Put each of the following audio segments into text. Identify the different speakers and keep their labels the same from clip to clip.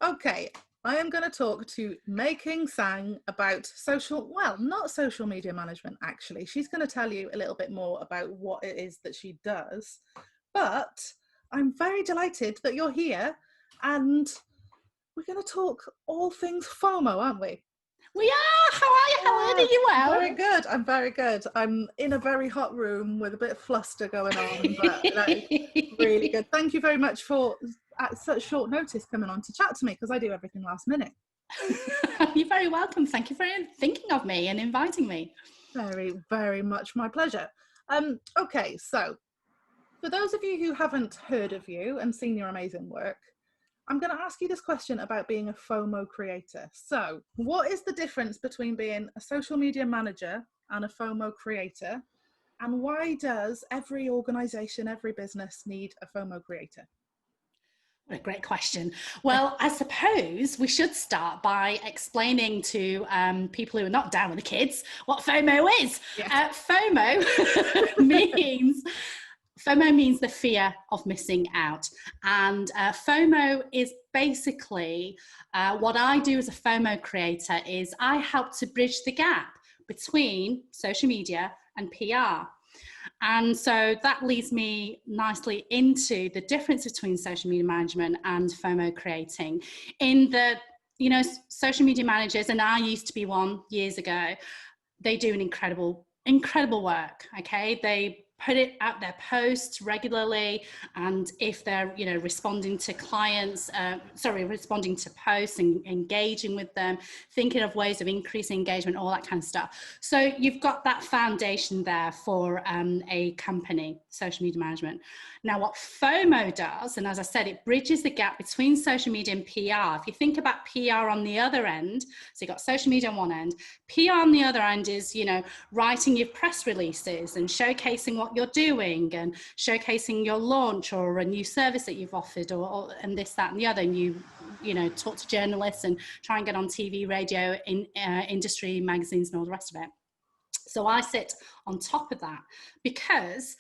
Speaker 1: Okay, I am going to talk to King Tsang about not social media management, actually. She's going to tell you a little bit more about what it is that she does. But I'm very delighted that you're here and we're going to talk all things FOMO, aren't we?
Speaker 2: We are! How are you, Helen? Are
Speaker 1: Yeah,
Speaker 2: you well?
Speaker 1: very good. I'm very good. I'm in a very hot room with a bit of fluster going on, but that is really good. Thank you very much for at such short notice coming on to chat to me because I do everything last minute.
Speaker 2: You're very welcome. Thank you for thinking of me and inviting me.
Speaker 1: Very, very much my pleasure. Okay, so for those of you who haven't heard of you and seen your amazing work, I'm going to ask you this question about being a FOMO creator. So, what is the difference between being a social media manager and a FOMO creator? And why does every organization, every business need a FOMO creator?
Speaker 2: What a great question. Well, I suppose we should start by explaining to people who are not down with the kids what FOMO is.
Speaker 1: Yes.
Speaker 2: FOMO means FOMO means the fear of missing out. And FOMO is basically what I do as a FOMO creator is I help to bridge the gap between social media and PR. And so that leads me nicely into the difference between social media management and FOMO creating. In that, social media managers, and I used to be one years ago, they do an incredible work. Okay, they put it out their posts regularly, and if they're responding to clients responding to posts and engaging with them, thinking of ways of increasing engagement, all that kind of stuff. So you've got that foundation there for a company, social media management. Now what FOMO does, and as I said, it bridges the gap between social media and PR. If you think about PR on the other end, so you've got social media on one end, PR on the other end is writing your press releases and showcasing what you're doing and showcasing your launch or a new service that you've offered or and this, that and the other, and you talk to journalists and try and get on TV, radio, in industry magazines and all the rest of it. So I sit on top of that because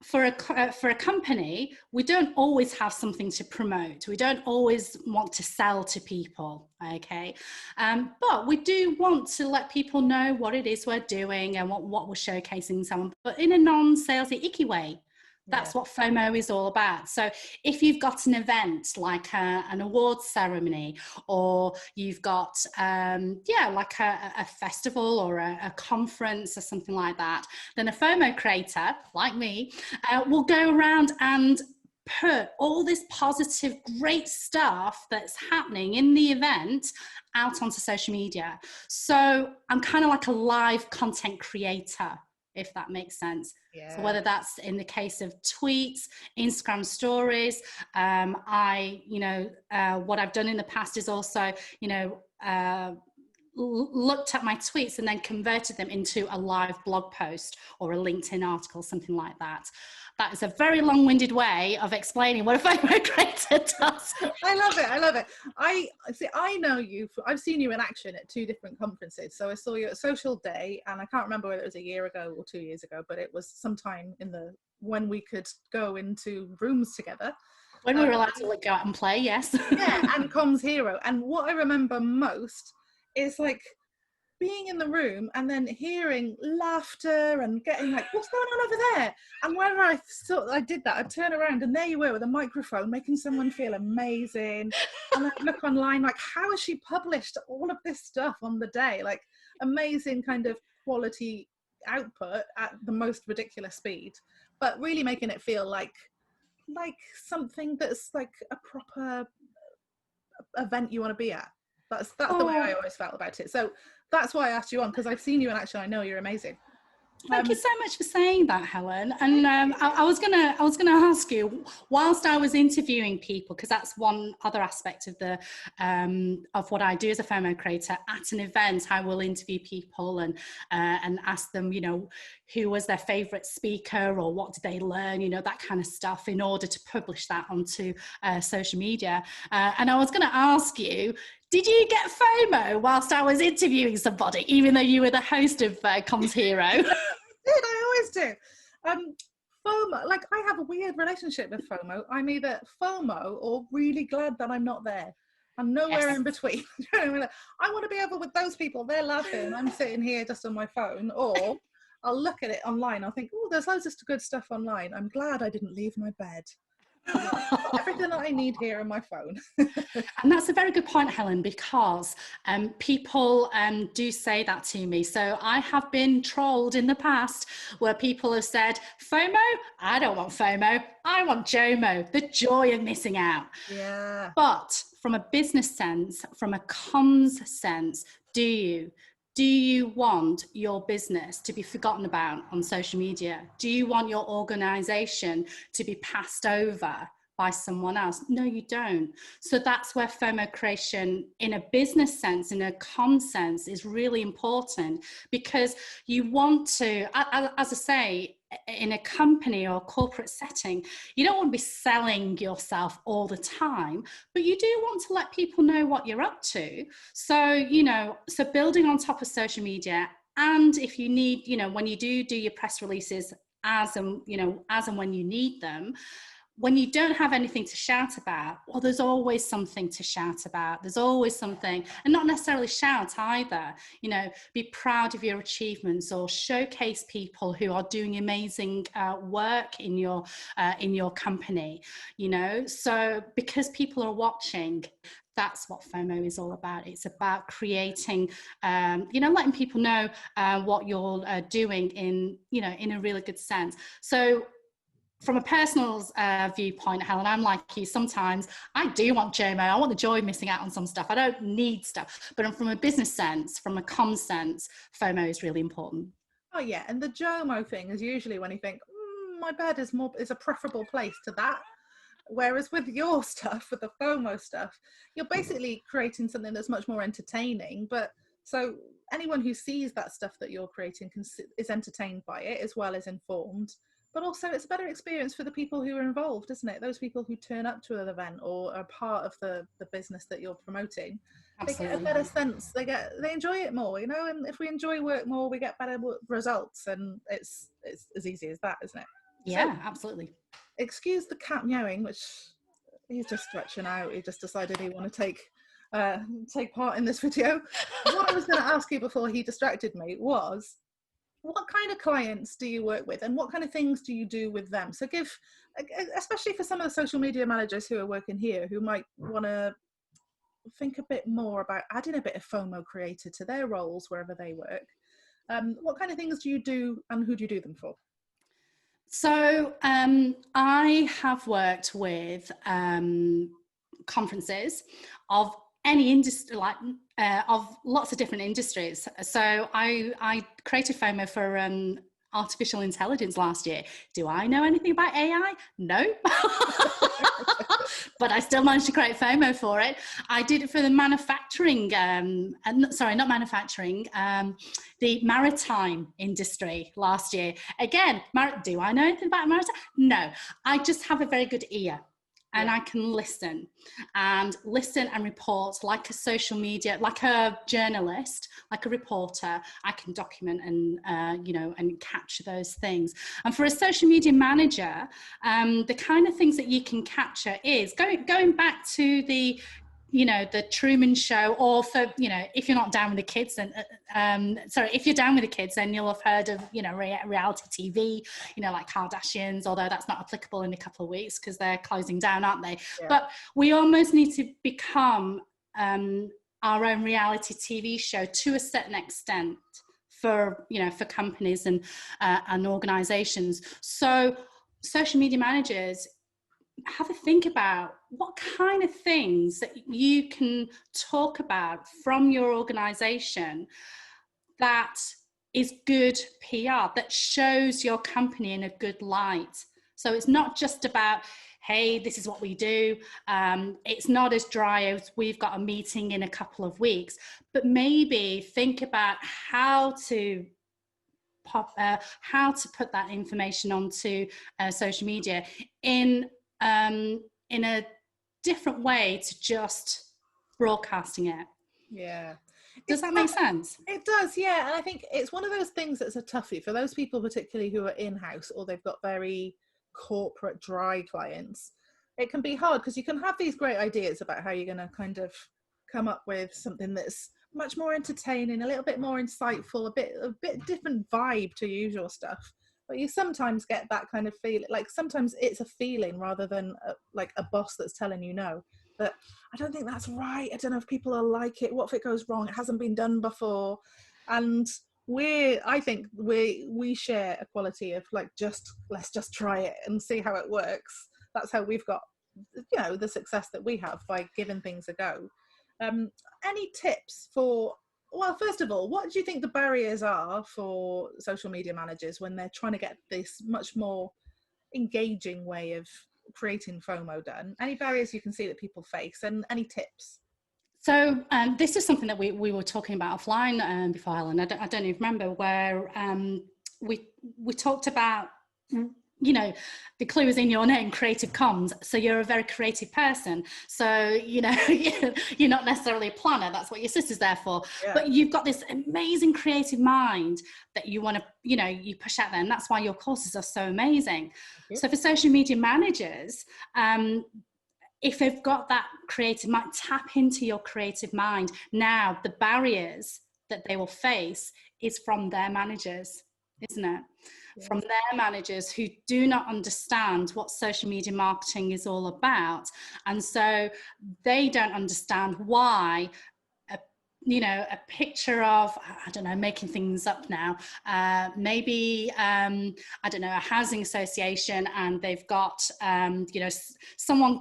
Speaker 2: for a company, we don't always have something to promote. We don't always want to sell to people, okay? But we do want to let people know what it is we're doing and what we're showcasing someone, but in a non-salesy, icky way. That's what FOMO is all about. So if you've got an event like an awards ceremony, or you've got, like a festival or a conference or something like that, then a FOMO creator like me will go around and put all this positive, great stuff that's happening in the event out onto social media. So I'm kind of like a live content creator, if that makes sense. Yeah. So whether that's in the case of tweets, Instagram stories, what I've done in the past is also, looked at my tweets and then converted them into a live blog post or a LinkedIn article, something like that. That is a very long-winded way of explaining what a FOMO creator does.
Speaker 1: I love it. I know you. I've seen you in action at two different conferences. So I saw you at Social Day, and I can't remember whether it was a year ago or 2 years ago, but it was sometime when we could go into rooms together.
Speaker 2: When we were allowed to go out and play, yes.
Speaker 1: Yeah, and Comms Hero. And what I remember most is being in the room and then hearing laughter and getting what's going on over there? And whenever I did that, I'd turn around and there you were with a microphone making someone feel amazing. And I'd look online how has she published all of this stuff on the day? Amazing kind of quality output at the most ridiculous speed, but really making it feel like something that's a proper event you want to be at. That's the way I always felt about it. So that's why I asked you on, because I've seen you and actually I know you're amazing.
Speaker 2: Thank you so much for saying that, Helen. And I was gonna ask you, whilst I was interviewing people, because that's one other aspect of the of what I do as a FOMO creator at an event. I will interview people and ask them, who was their favourite speaker or what did they learn, that kind of stuff, in order to publish that onto social media. And I was going to ask you, did you get FOMO whilst I was interviewing somebody, even though you were the host of Comms Hero?
Speaker 1: I always do. FOMO, I have a weird relationship with FOMO. I'm either FOMO or really glad that I'm not there. and nowhere
Speaker 2: Yes.
Speaker 1: in between. I want to be over with those people. They're laughing. I'm sitting here just on my phone. Or I'll look at it online. I'll think, oh, there's loads of good stuff online. I'm glad I didn't leave my bed. I've got everything that I need here on my phone.
Speaker 2: And that's a very good point, Helen, because people do say that to me. So I have been trolled in the past where people have said, FOMO? I don't want FOMO. I want JOMO, the joy of missing out.
Speaker 1: Yeah.
Speaker 2: But from a business sense, from a comms sense, do you want your business to be forgotten about on social media? Do you want your organization to be passed over by someone else? No, you don't. So that's where FOMO creation in a business sense, in a comm sense, is really important, because you want to, as I say, in a company or corporate setting, you don't want to be selling yourself all the time, but you do want to let people know what you're up to. So, so building on top of social media, and if you need, when you do your press releases as and when you need them, when you don't have anything to shout about, well, there's always something to shout about. There's always something, and not necessarily shout either. Be proud of your achievements, or showcase people who are doing amazing work in your company. So because people are watching, that's what FOMO is all about. It's about creating, letting people know what you're doing in a really good sense. So from a personal viewpoint, Helen, I'm like you. Sometimes I do want JOMO. I want the joy of missing out on some stuff. I don't need stuff. But from a business sense, from a comm sense, FOMO is really important.
Speaker 1: Oh yeah, and the JOMO thing is usually when you think, my bed is a preferable place to that. Whereas with your stuff, with the FOMO stuff, you're basically creating something that's much more entertaining. But so anyone who sees that stuff that you're creating is entertained by it, as well as informed. But also it's a better experience for the people who are involved, isn't it? Those people who turn up to an event or are part of the business that you're promoting.
Speaker 2: Absolutely.
Speaker 1: They get a better sense. They enjoy it more, and if we enjoy work more, we get better results, and it's as easy as that, isn't it?
Speaker 2: Yeah, so, absolutely.
Speaker 1: Excuse the cat meowing, which he's just stretching out. He just decided he want to take part in this video. What I was going to ask you before he distracted me was, what kind of clients do you work with, and what kind of things do you do with them? So especially for some of the social media managers who are working here, who might want to think a bit more about adding a bit of FOMO creator to their roles wherever they work. What kind of things do you do, and who do you do them for?
Speaker 2: So I have worked with conferences of any industry, of lots of different industries. So I created FOMO for artificial intelligence last year. Do I know anything about AI? No. But I still managed to create FOMO for it. I did it for the manufacturing, not manufacturing, the maritime industry last year. Again, do I know anything about maritime? No. I just have a very good ear. And I can listen and report like a social media, like a journalist, like a reporter. I can document and, and capture those things. And for a social media manager, the kind of things that you can capture is going back to the Truman Show, or for, if you're not down with the kids, then, if you're down with the kids, then you'll have heard of, reality TV, like Kardashians, although that's not applicable in a couple of weeks because they're closing down, aren't they? Yeah. But we almost need to become our own reality TV show to a certain extent for companies and organizations. So social media managers, have a think about what kind of things that you can talk about from your organization that is good PR, that shows your company in a good light. So it's not just about, hey, this is what we do. It's not as dry as we've got a meeting in a couple of weeks, but maybe think about how to put that information onto social media in a different way to just broadcasting it.
Speaker 1: Yeah.
Speaker 2: Does that make sense?
Speaker 1: It does, yeah. And I think it's one of those things that's a toughie for those people, particularly who are in-house or they've got very corporate, dry clients. it can be hard because you can have these great ideas about how you're going to kind of come up with something that's much more entertaining, a little bit more insightful, a bit different vibe to usual stuff. But you sometimes get that kind of feeling, like sometimes it's a feeling rather than like a boss that's telling you no, that I don't think that's right. I don't know if people will like it. What if it goes wrong? It hasn't been done before. And I think we share a quality of like, let's just try it and see how it works. That's how we've got, the success that we have by giving things a go. Any tips for, well, first of all, what do you think the barriers are for social media managers when they're trying to get this much more engaging way of creating FOMO done? Any barriers you can see that people face, and any tips?
Speaker 2: So this is something that we were talking about offline before, Helen. I don't even remember where we talked about, the clue is in your name, creative comms. So you're a very creative person. So, you're not necessarily a planner. That's what your sister's there for. Yeah. But you've got this amazing creative mind that you want to, you push out there. And that's why your courses are so amazing. So for social media managers, if they've got that creative mind, tap into your creative mind. Now, the barriers that they will face is from their managers, isn't it? Yes. From their managers who do not understand what social media marketing is all about. And so they don't understand why a picture of, I don't know, making things up now, maybe, I don't know, a housing association, and they've got, someone,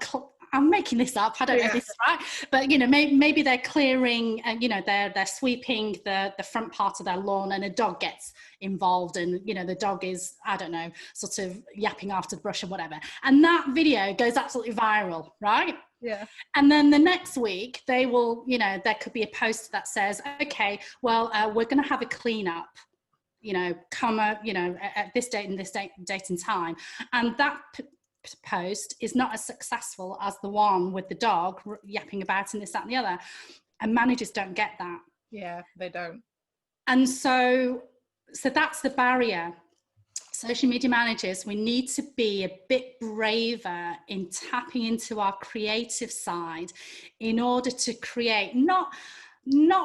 Speaker 2: I'm making this up, I don't know if this is right, but, maybe they're clearing, they're sweeping the front part of their lawn, and a dog gets involved, and, the dog is, I don't know, sort of yapping after the brush or whatever. And that video goes absolutely viral, right?
Speaker 1: Yeah.
Speaker 2: And then the next week they will, there could be a post that says, okay, well, we're going to have a cleanup, at this date and this date and time. And that post is not as successful as the one with the dog yapping about and this, that, and the other. And managers don't get that.
Speaker 1: Yeah, they don't.
Speaker 2: And so that's the barrier. Social media managers, we need to be a bit braver in tapping into our creative side in order to create, not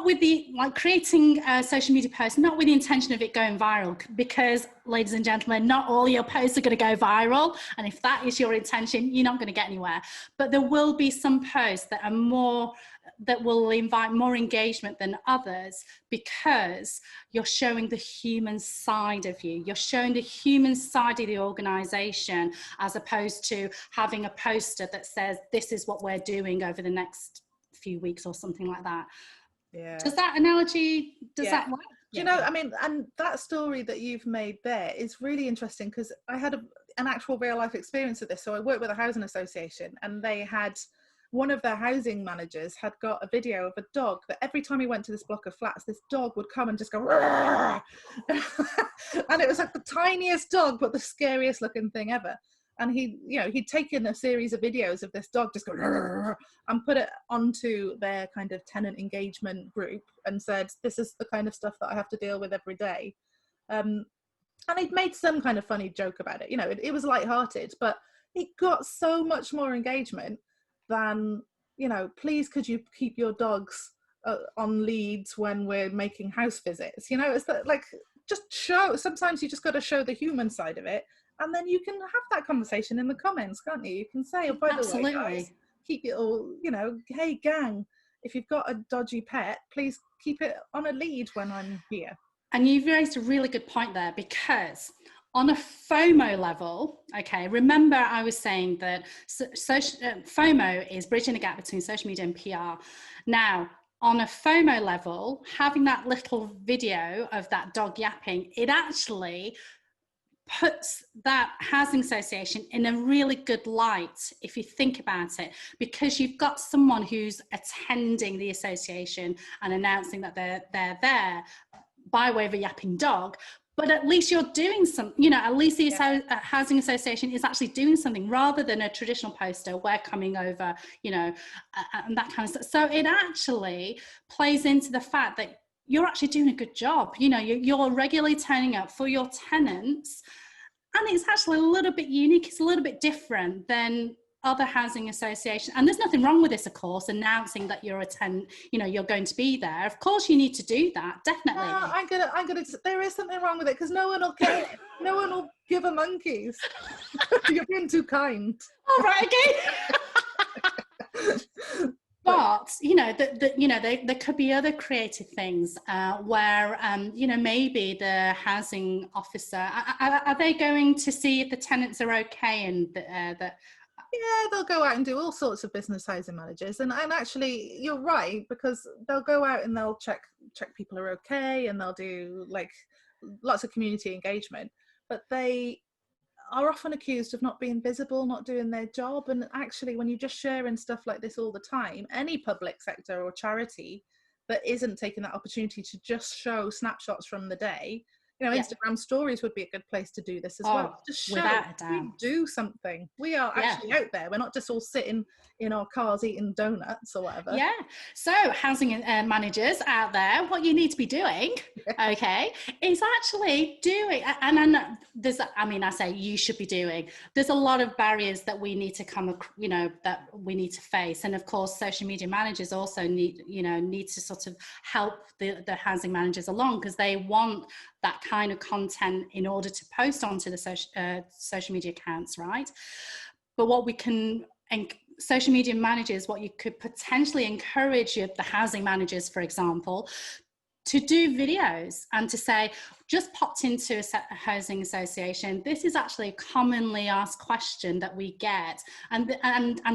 Speaker 2: with the, like, creating a social media post, not with the intention of it going viral, because, ladies and gentlemen, not all your posts are going to go viral. And if that is your intention, you're not going to get anywhere. But there will be some posts that are more, that will invite more engagement than others, because you're showing the human side of you. You're showing the human side of the organization, as opposed to having a poster that says, this is what we're doing over the next few weeks or something like that. Yeah. Does that analogy, that work?
Speaker 1: I mean, and that story that you've made there is really interesting, because I had an actual real life experience of this. So I worked with a housing association, and they had, one of their housing managers had got a video of a dog that every time he went to this block of flats, this dog would come and just go, and it was like the tiniest dog, but the scariest looking thing ever. And he'd taken a series of videos of this dog just going and put it onto their kind of tenant engagement group and said, this is the kind of stuff that I have to deal with every day. And he'd made some kind of funny joke about it. It was lighthearted, but it got so much more engagement than, please could you keep your dogs on leads when we're making house visits? It's like, just show, sometimes you just got to show the human side of it. And then you can have that conversation in the comments, can't you? You can say, oh, by the way, guys, keep it all, hey, gang, if you've got a dodgy pet, please keep it on a lead when I'm here.
Speaker 2: And you've raised a really good point there, because on a FOMO level, okay, remember I was saying that FOMO is bridging the gap between social media and PR. Now, on a FOMO level, having that little video of that dog yapping, it actually puts that housing association in a really good light, if you think about it, because you've got someone who's attending the association and announcing that they're there by way of a yapping dog. But at least you're doing some, at least the housing association is actually doing something, rather than a traditional poster, we're coming over, and that kind of stuff. So it actually plays into the fact that you're actually doing a good job. You're regularly turning up for your tenants, and it's actually a little bit unique. It's a little bit different than other housing associations, and there's nothing wrong with this, of course, announcing that you're you're going to be there. Of course, you need to do that, definitely.
Speaker 1: No, I'm gonna. There is something wrong with it because no one will get it. No one will give a monkeys. You're being too kind.
Speaker 2: All right, okay. But there could be other creative things where maybe the housing officer are they going to see if the tenants are okay and that.
Speaker 1: Yeah, they'll go out and do all sorts of business housing managers, and actually, you're right, because they'll go out and they'll check people are okay, and they'll do like lots of community engagement. But they are often accused of not being visible, not doing their job. And actually, when you're just sharing stuff like this all the time, any public sector or charity that isn't taking that opportunity to just show snapshots from the day, Instagram stories would be a good place to do this as well. Just show
Speaker 2: without a doubt.
Speaker 1: we do something. We are actually out there. We're not just all sitting in our cars eating donuts or whatever.
Speaker 2: Yeah. So housing managers out there, what you need to be doing, okay, is actually doing, and I say you should be doing, there's a lot of barriers that we need to that we need to face. And of course, social media managers also need to sort of help the housing managers along, because they want that kind of content in order to post onto the social media accounts, right? But what we can, social media managers, what you could potentially encourage the housing managers, for example, to do videos and to say, just popped into a housing association. This is actually a commonly asked question that we get. And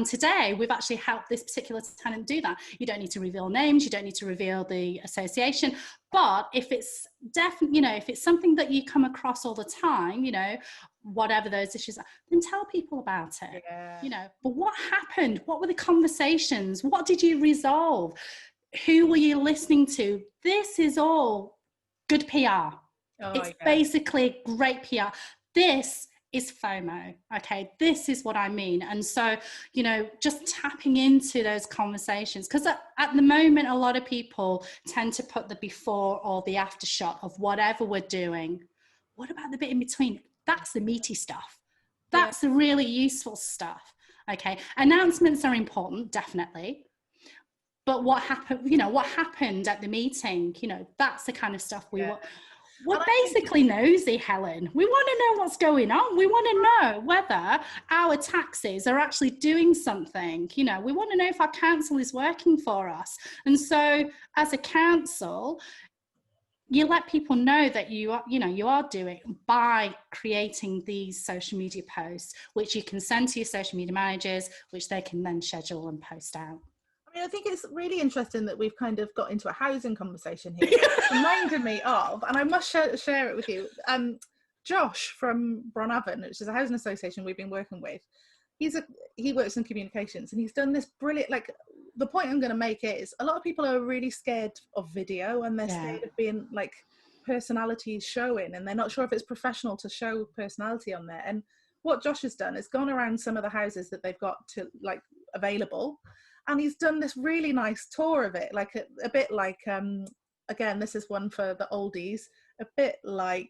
Speaker 2: today we've actually helped this particular tenant do that. You don't need to reveal names. You don't need to reveal the association. But if it's if it's something that you come across all the time, whatever those issues are, then tell people about it.
Speaker 1: Yeah.
Speaker 2: But what happened? What were the conversations? What did you resolve? Who were you listening to? This is all good PR. It's basically great PR. This is FOMO, okay? This is what I mean. And so, just tapping into those conversations, because at the moment, a lot of people tend to put the before or the after shot of whatever we're doing. What about the bit in between? That's the meaty stuff. That's the really useful stuff, okay? Announcements are important, definitely. But what happened at the meeting, that's the kind of stuff we want. We're basically nosy, Helen. We want to know what's going on. We want to know whether our taxes are actually doing something. We want to know if our council is working for us. And so as a council, you let people know that you are doing by creating these social media posts, which you can send to your social media managers, which they can then schedule and post out.
Speaker 1: I think it's really interesting that we've kind of got into a housing conversation here. It's reminded me of, and I must share it with you, Josh from Bronavon, which is a housing association we've been working with. He works in communications, and he's done this brilliant, the point I'm going to make is a lot of people are really scared of video, and they're scared of being personalities showing, and they're not sure if it's professional to show personality on there. And what Josh has done is gone around some of the houses that they've got to available, and he's done this really nice tour of it, a bit like, again, this is one for the oldies, a bit like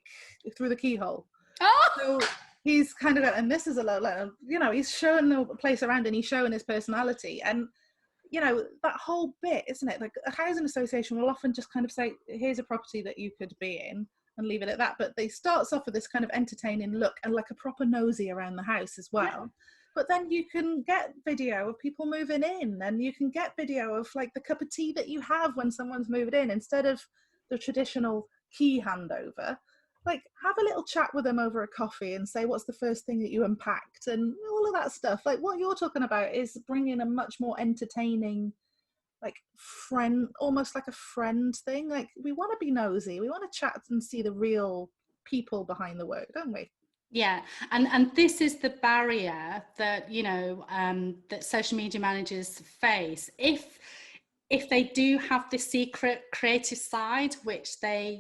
Speaker 1: Through the Keyhole. Oh! So he's kind of, and this is he's showing the place around, and he's showing his personality. And, that whole bit, isn't it? Like a housing association will often just kind of say, here's a property that you could be in, and leave it at that. But they starts off with this kind of entertaining look and like a proper nosy around the house as well. Yeah. But then you can get video of people moving in, and you can get video of the cup of tea that you have when someone's moved in, instead of the traditional key handover. Have a little chat with them over a coffee and say, what's the first thing that you unpacked, and all of that stuff. What you're talking about is bringing a much more entertaining, friend, almost like a friend thing. We want to be nosy. We want to chat and see the real people behind the work, don't we?
Speaker 2: Yeah, and this is the barrier that that social media managers face. If they do have this secret creative side, which they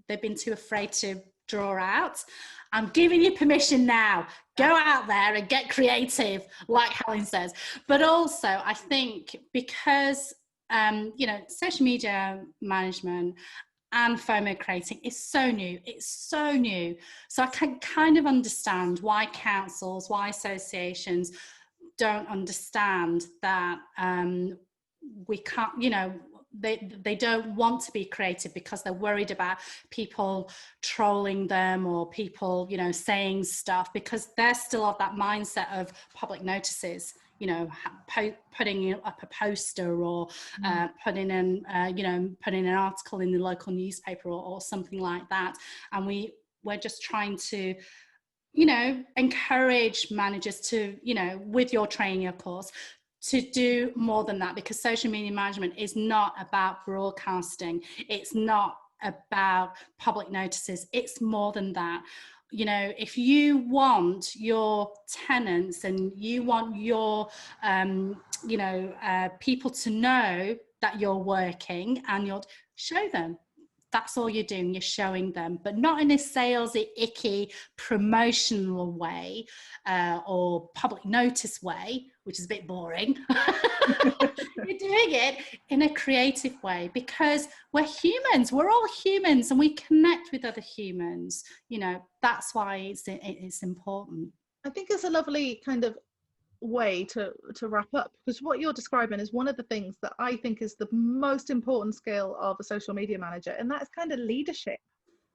Speaker 2: they've been too afraid to draw out, I'm giving you permission now. Go out there and get creative, like Helen says. But also, I think because social media management and FOMO creating is so new. It's so new. So I can kind of understand why councils, why associations don't understand that we can't, you know, they don't want to be creative because they're worried about people trolling them or people, you know, saying stuff, because they're still of that mindset of public notices, you know, putting up a poster or putting in, you know, putting an article in the local newspaper or something like that. And we're just trying to, you know, encourage managers to, you know, with your training, of course, to do more than that, because social media management is not about broadcasting. It's not about public notices. It's more than that. You know, if you want your tenants and you want your, you know, people to know that you're working, and you'll show them. That's all you're doing, you're showing them, but not in a salesy, icky, promotional way or public notice way, which is a bit boring. You're doing it in a creative way, because we're humans, we're all humans, and we connect with other humans. You know, that's why it's important.
Speaker 1: I think it's a lovely kind of way to wrap up, because what you're describing is one of the things that I think is the most important skill of a social media manager, and that's kind of leadership.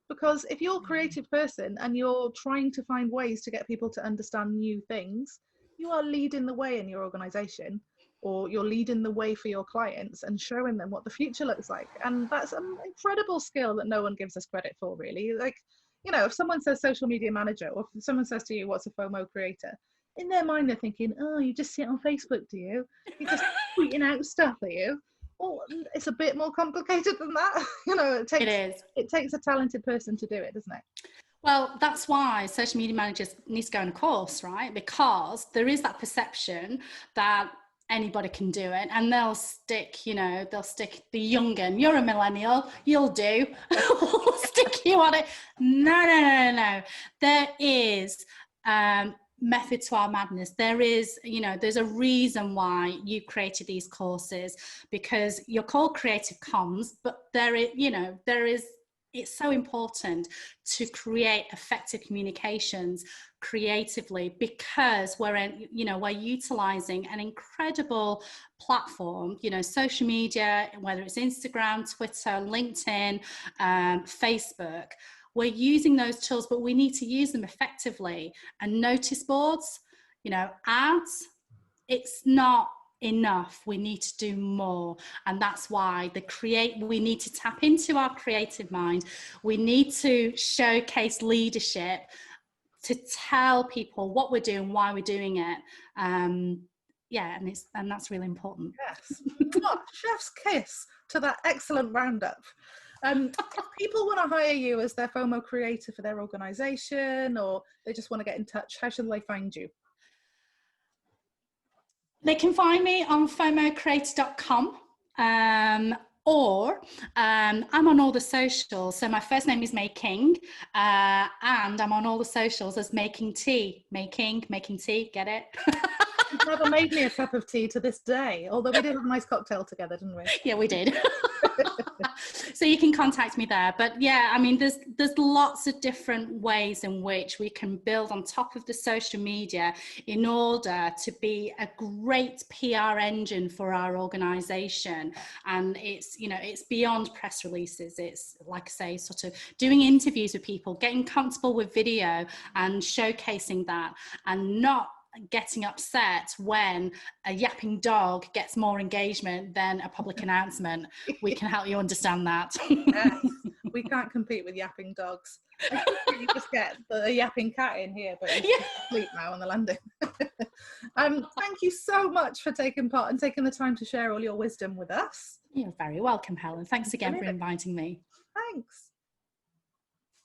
Speaker 1: Because if you're a creative person and you're trying to find ways to get people to understand new things, you are leading the way in your organization, or you're leading the way for your clients and showing them what the future looks like. And that's an incredible skill that no one gives us credit for, really. Like, you know, if someone says social media manager, or if someone says to you, what's a FOMO creator? In their mind, they're thinking, oh, you just sit on Facebook, do you? You just tweeting out stuff, are you? Well, it's a bit more complicated than that. You know, it takes a talented person to do it, doesn't it?
Speaker 2: Well, that's why social media managers need to go on a course, right? Because there is that perception that anybody can do it, and they'll stick, you know, they'll stick the young un. You're a millennial, you'll do. We'll stick you on it. No. There is method to our madness. There is, you know, there's a reason why you created these courses, because you're called creative comms, but there is, you know, it's so important to create effective communications creatively, because we're utilizing an incredible platform, you know, social media, whether it's Instagram, Twitter, LinkedIn, Facebook. We're using those tools, but we need to use them effectively. And notice boards, you know, ads, it's not enough. We need to do more. And that's why we need to tap into our creative mind. We need to showcase leadership, to tell people what we're doing, why we're doing it. And that's really important.
Speaker 1: Yes. Chef's kiss to that excellent roundup. If people want to hire you as their FOMO creator for their organization, or they just want to get in touch, how should they find you?
Speaker 2: They can find me on FOMOcreator.com, or I'm on all the socials. So my first name is May King, and I'm on all the socials as Making Tea. Making tea, get it?
Speaker 1: You've never made me a cup of tea to this day, although we did have a nice cocktail together, didn't we?
Speaker 2: Yeah, we did. So you can contact me there. But yeah, I mean, there's lots of different ways in which we can build on top of the social media in order to be a great PR engine for our organization. And it's, you know, it's beyond press releases. It's, like I say, sort of doing interviews with people, getting comfortable with video and showcasing that, and not getting upset when a yapping dog gets more engagement than a public announcement. We can help you understand that.
Speaker 1: Yes, we can't compete with yapping dogs. I think you just get the yapping cat in here, but he's asleep now on the landing. Thank you so much for taking part and taking the time to share all your wisdom with us.
Speaker 2: You're very welcome, Helen. Thanks again for inviting me.
Speaker 1: Thanks.